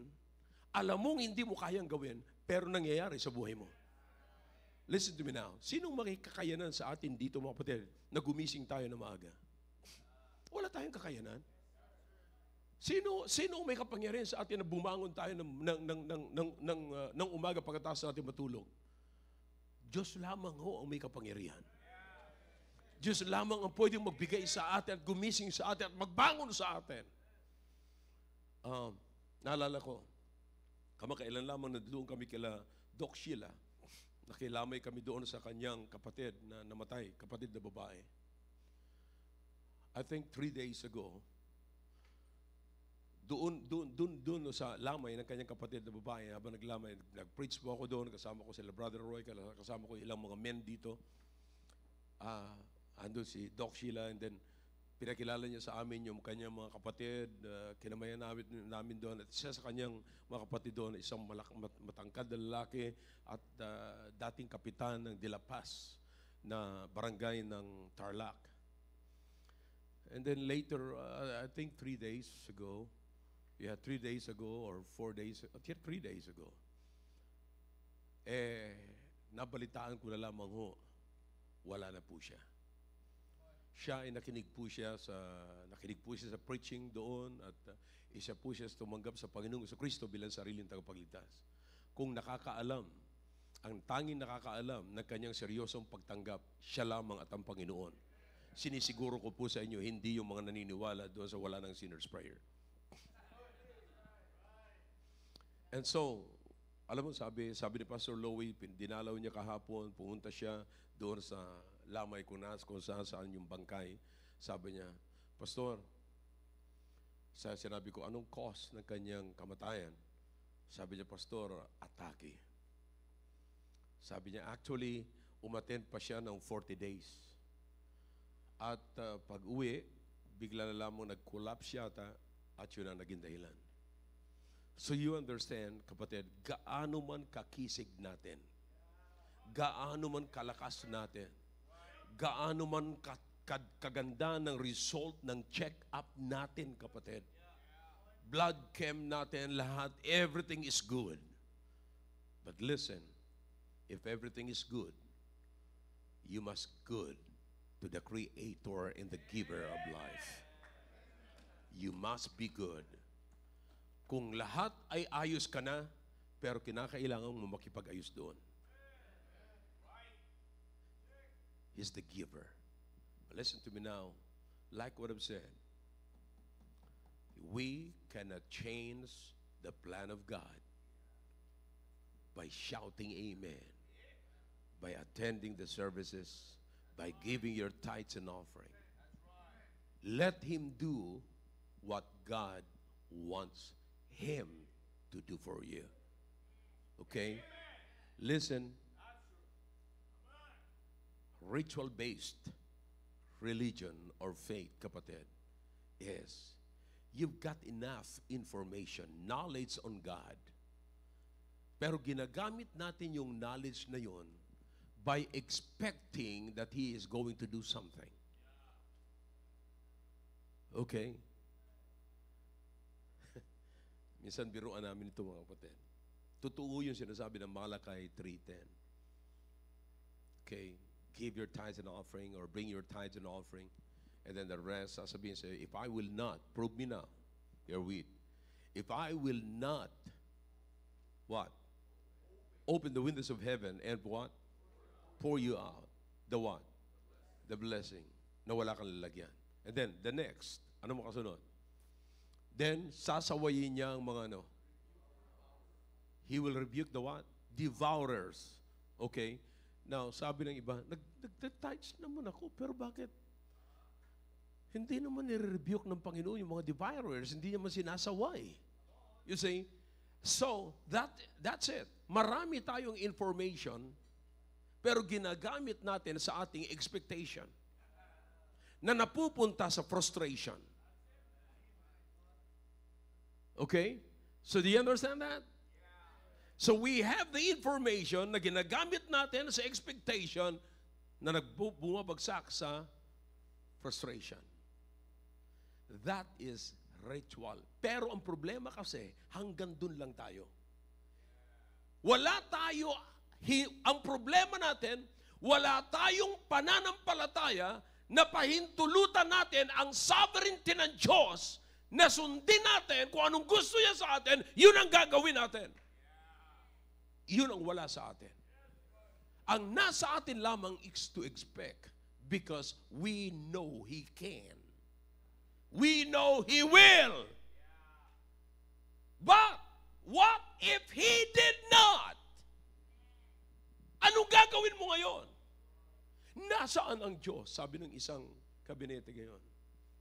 alam mong hindi mo kayang gawin, pero nangyayari sa buhay mo. Listen to me now. Sinong makikakayanan sa atin dito, mga kapatid, na gumising tayo na maaga? Wala tayong kakayanan. Sino may kapangyarihan sa atin na bumangon tayo ng umaga pagkatapos natin matulog? Diyos lamang ho ang may kapangyarihan. Diyos lamang ang pwedeng magbigay sa atin at gumising sa atin at magbangon sa atin. Naalala ko, kamakailan lamang na doon kami kila Doc Sheila. Nakilamay kami doon sa kanyang kapatid na namatay, kapatid na babae. I think 3 days ago, doon sa lamay ng kanyang kapatid na babae, habang naglamay, nag-preach po ako doon, kasama ko sila Brother Roy, kasama ko ilang mga men dito. Andun si Doc Sheila, and then pinakilala niya sa amin yung kanyang mga kapatid, kinamayan namin doon. At siya sa kanyang mga kapatid doon, isang matangkad na lalaki at dating kapitan ng De La Paz na barangay ng Tarlac. And then later, I think 3 days ago, 3 days ago or 4 days, 3 days ago, nabalitaan ko na lamang ho, wala na po siya. Siya ay nakinig po siya sa preaching doon at isa po siya tumanggap sa Panginoong Kristo bilang sariling tagapagligtas. Kung nakakaalam, ang tanging nakakaalam ng kanyang seryosong pagtanggap, siya lamang at ang Panginoon. Sinisiguro ko po sa inyo, hindi yung mga naniniwala doon sa wala ng sinner's prayer. And so, alam mo, sabi ni Pastor Lowy, dinalaw niya kahapon, pumunta siya doon sa lamay kunas kung saan yung bangkay. Sabi niya, Pastor, sinabi ko, anong cause ng kanyang kamatayan? Sabi niya, Pastor, atake. Sabi niya, actually, umattend pa siya ng 40 days. At pag uwi, bigla na lamang nag-collapse yata at yun ang naging dahilan. So you understand, kapatid, gaano man kakisig natin, gaano man kalakas natin, gaano man kaganda ng result ng check-up natin, kapatid. Blood chem natin, lahat, everything is good. But listen, if everything is good, you must good to the Creator and the Giver of life. You must be good. Kung lahat ay ayos ka na, pero kinakailangan mo makipag-ayos doon. He's the giver. But listen to me now. Like what I've said, we cannot change the plan of God by shouting amen, by attending the services, by giving your tithes and offering. Let Him do what God wants Him to do for you. Okay? Listen. Ritual-based religion or faith, kapatid, is you've got enough information, knowledge on God, pero ginagamit natin yung knowledge na yun by expecting that He is going to do something. Okay? Minsan biruan namin ito, mga kapatid. Totoo yung sinasabi ng Malakay 3:10. Okay? Give your tithes and offering or bring your tithes and offering. And then the rest, sasabihin sa'yo, if I will not, prove me now, your wheat. If I will not, what? Open the windows of heaven and what? Pour you out. The what? The blessing. Na wala kang lalagyan. And then, the next, ano mo kasunod? Then, sasawayin niya ang mga ano? He will rebuke the what? Devourers. Okay? Now, sabi ng iba, nag-tithes naman ako, pero bakit? Hindi naman nire-rebuke ng Panginoon yung mga devourers, hindi naman sinasaway. You see? So, that's it. Marami tayong information, pero ginagamit natin sa ating expectation. na napupunta sa frustration. Okay? So do you understand that? So we have the information na ginagamit natin sa expectation na bumabagsak sa frustration. That is ritual. Pero ang problema kasi, hanggang dun lang tayo. Wala tayo, ang problema natin, wala tayong pananampalataya na pahintulutan natin ang sovereignty ng Diyos na sundin natin kung anong gusto niya sa atin, yun ang gagawin natin. Yun ang wala sa atin. Ang nasa atin lamang is to expect because we know He can. We know He will. But what if He did not? Anong gagawin mo ngayon? Nasaan ang Diyos? Sabi ng isang kabinete ngayon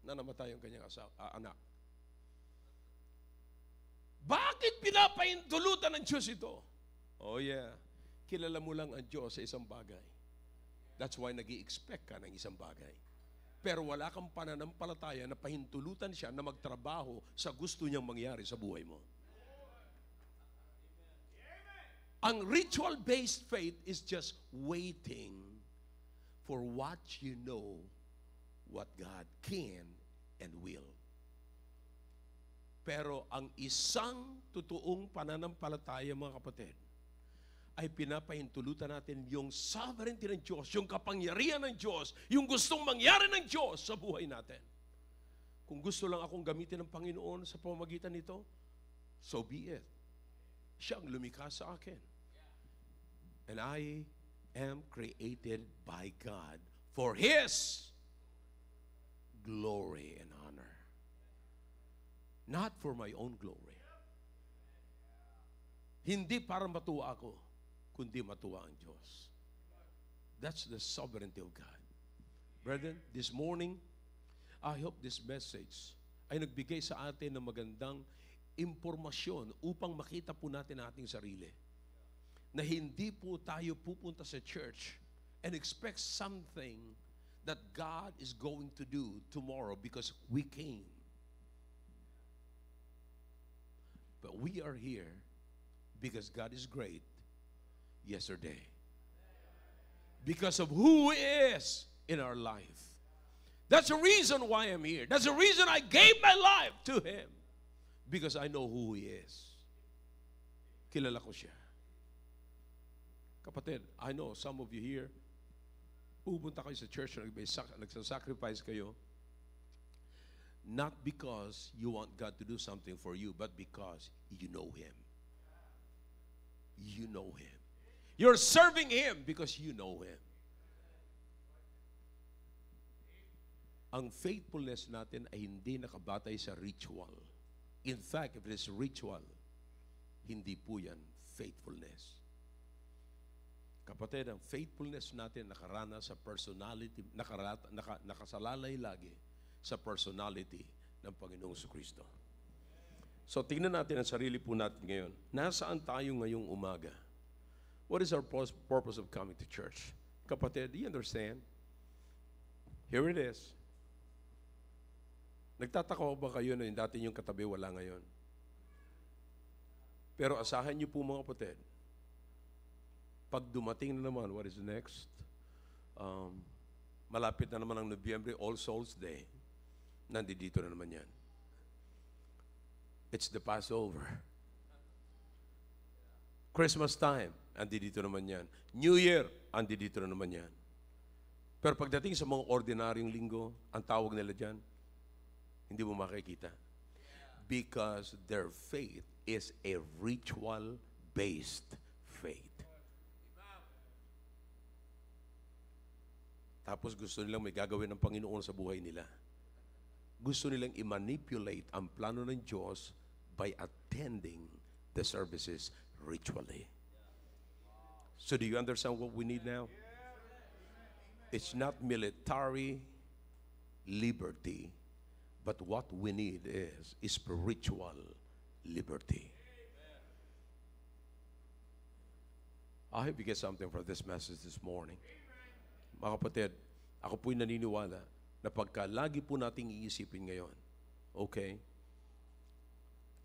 na namatay ang kanyang anak. Bakit pinapahintulutan ng Diyos ito? Oh yeah, kilala mo lang ang Diyos sa isang bagay. That's why nag-i-expect ka ng isang bagay. Pero wala kang pananampalataya na pahintulutan siya na magtrabaho sa gusto niyang mangyari sa buhay mo. Ang ritual-based faith is just waiting for what you know what God can and will. Pero ang isang totoong pananampalataya, mga kapatid, ay pinapahintulutan natin yung sovereignty ng Diyos, yung kapangyarihan ng Diyos, yung gustong mangyari ng Diyos sa buhay natin. Kung gusto lang akong gamitin ng Panginoon sa pamamagitan nito, so be it. Siya ang lumikha sa akin. And I am created by God for His glory and honor. Not for my own glory. Hindi para matuwa ako, kundi matuwa ang Diyos. That's the sovereignty of God. Brethren, this morning, I hope this message ay nagbigay sa atin ng magandang impormasyon upang makita po natin ating sarili. Na hindi po tayo pupunta sa church and expect something that God is going to do tomorrow because we came. But we are here because God is great yesterday. Because of who He is in our life. That's the reason why I'm here. That's the reason I gave my life to Him. Because I know who He is. Kilala ko siya. Kapatid, I know some of you here, pupunta kayo sa church, nagsasacrifice kayo, not because you want God to do something for you, but because you know Him. You know Him. You're serving Him because you know Him. Ang faithfulness natin ay hindi nakabatay sa ritual. In fact, if it is ritual, hindi po yan faithfulness. Kapatid, ang faithfulness natin nakarana sa personality, nakasalalay lagi sa personality ng Panginoong Jesucristo. So, tingnan natin ang sarili po natin ngayon. Nasaan tayo ngayong umaga? What is our purpose of coming to church? Kapatid, do you understand? Here it is. Nagtataka ba kayo na yung dati yung katabi wala ngayon? Pero asahan niyo po mga kapatid, pag dumating na naman, what is next? Malapit na naman ang Nobyembre, All Souls Day. Nandito na naman yan. It's the Passover. Christmas time, andito naman yan. New Year, andito na naman yan. Pero pagdating sa mga ordinaryong linggo, ang tawag nila dyan, hindi mo makikita. Because their faith is a ritual-based faith. Tapos gusto nilang may gagawin ng Panginoon sa buhay nila. Gusto nilang i-manipulate ang plano ng Diyos by attending the services ritually. So do you understand what we need now? It's not military liberty, but what we need is spiritual liberty. I hope you get something from this message this morning. Mga kapatid, ako po'y naniniwala na pagka lagi po nating iisipin ngayon, okay,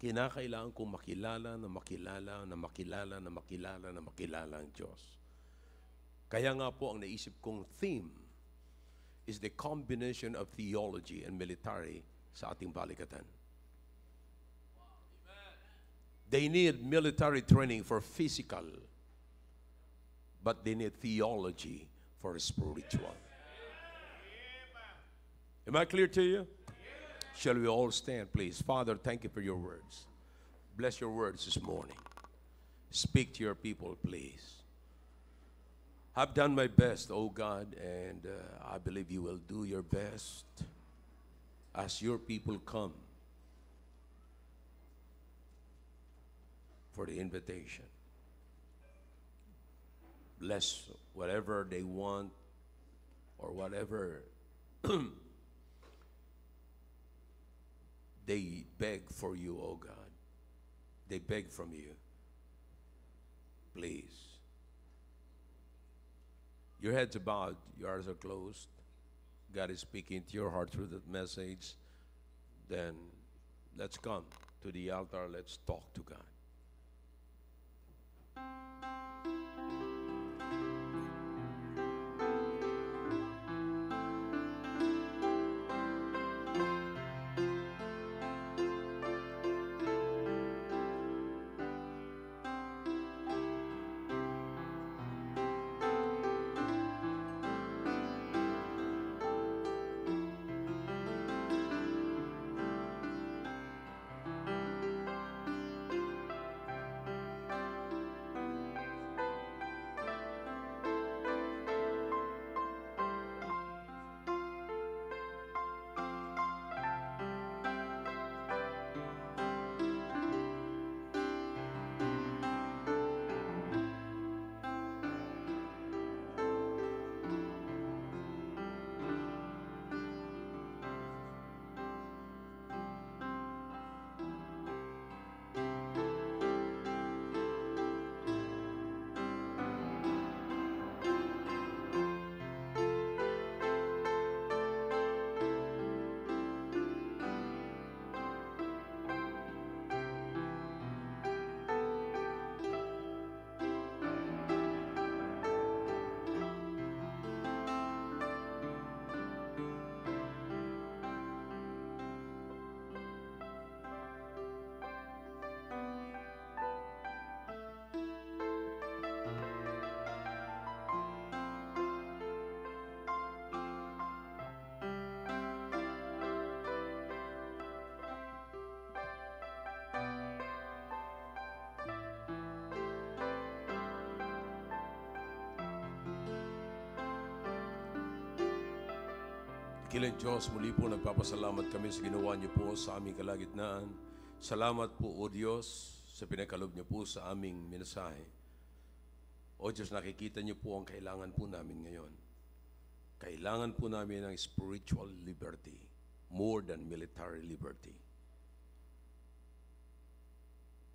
kinakailangan kong makilala ang Diyos. Kaya nga po ang naisip kong theme is the combination of theology and military sa ating balikatan. They need military training for physical, but they need theology for spiritual. Am I clear to you? Shall we all stand, please? Father, thank you for your words. Bless your words this morning. Speak to your people, please. I've done my best, oh God, and I believe you will do your best as your people come for the invitation. Bless whatever they want or whatever they beg for you, oh God. They beg from you. Please. Your heads are bowed, your eyes are closed. God is speaking to your heart through that message. Then let's come to the altar. Let's talk to God. Dakilang Diyos, muli po nagpapasalamat kami sa ginawa niyo po sa aming kalagitnaan. Salamat po, O Diyos, sa pinakalob niyo po sa aming mensahe. O Diyos, nakikita niyo po ang kailangan po namin ngayon. Kailangan po namin ng spiritual liberty, more than military liberty.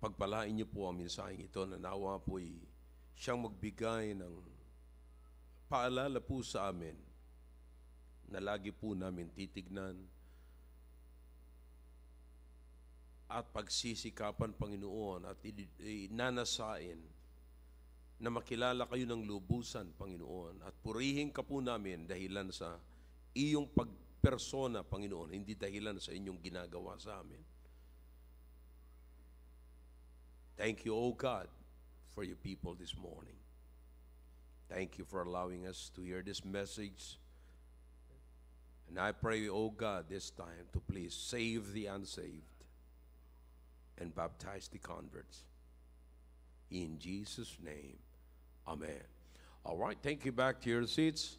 Pagpalain niyo po ang mensaheng ito na nawa po'y siyang magbigay ng paalala po sa amin na lagi po namin titignan at pagsisikapan, Panginoon, at inanasain na makilala kayo ng lubusan, Panginoon, at purihin ka po namin dahilan sa iyong pagpersona, Panginoon, hindi dahilan sa inyong ginagawa sa amin. Thank you, O God, for your people this morning. Thank you for allowing us to hear this message. And I pray, oh God, this time to please save the unsaved and baptize the converts. In Jesus' name, amen. All right, thank you. Back to your seats.